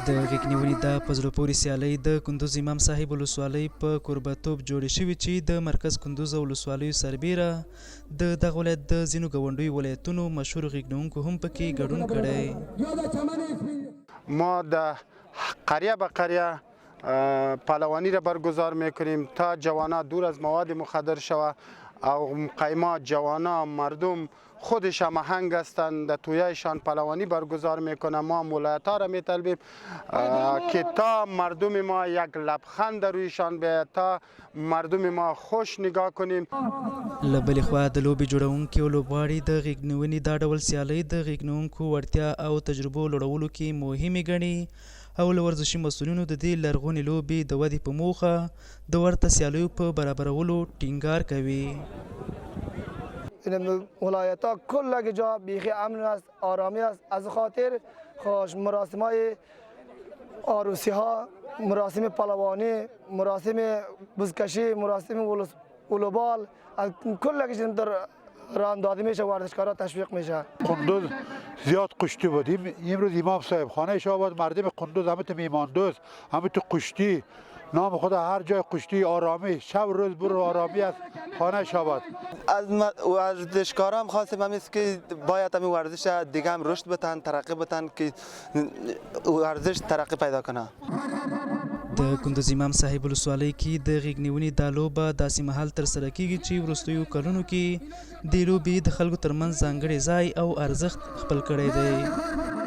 د غیږ نیونې دا په زړه پورې سیالۍ د کندوز امام صاحب ولسوالۍ په کوربهتوب جوړې شوې چې د مرکز کندوز او ولسوالیو سربیره د دغه ولایت د ځینو ګاونډیو ولایتونو مشهور غیږ نیونکو هم پکې ګډون کړی. ما در قریه به قریه پهلوانی را برگزار میکنیم تا جوانان دور از مواد مخدر شوه او قیما جوانان مردم خودش هم آهنگ هستند در تویشان پهلوانی برگزار میکنه. ما ولایت ها را میطلبیم که تا مردم ما یک لبخند رویشان بیاید تا مردم ما خوش نگاه کنیم. له بلې خوا د لوبې جوړونکي او لوبغاړي د غیږ نیونې دا ډول سیالۍ د غیږ نیونکو وړتیا او تجربو لوړولو کې مهمې ګڼي او له ورزشي مسؤلینو د دې لرغونې لوبې د ودې په موخه د ورته سیالیو په برابرولو ټینګار کوي. این ولایت ها کل جا بیخی امن است، آرامی است. از خاطر خوش مراسم های عروسی ها، مراسم پهلوانی، مراسم بزکشی، مراسم ولوبال، کل در راه داده میشه، ورزشکارا تشویق میشه. قندوز زیاد کشتی بودیم. امروز امام صاحب خانه شاباد مردم قندوز همه تو میماندوز، همه تو کشتی، نام خدا هر جای کشتی آرامی، شب روز برو آرامی است خانه شاباد. از ورزشکارا هم خواستیم است که باید همین ورزش دیگه هم رشد بتن، ترقی بتن که ورزش ترقی پیدا کنه. د کندوز امام صاحب ولسوالۍ کې د غیږ نیونې دا لوبه داسې مهال ترسره کیږي چې وروستیو کلونو کې دې لوبې د خلکو ترمنځ ځانګړی ځای او ارزښت خپل کړی دی.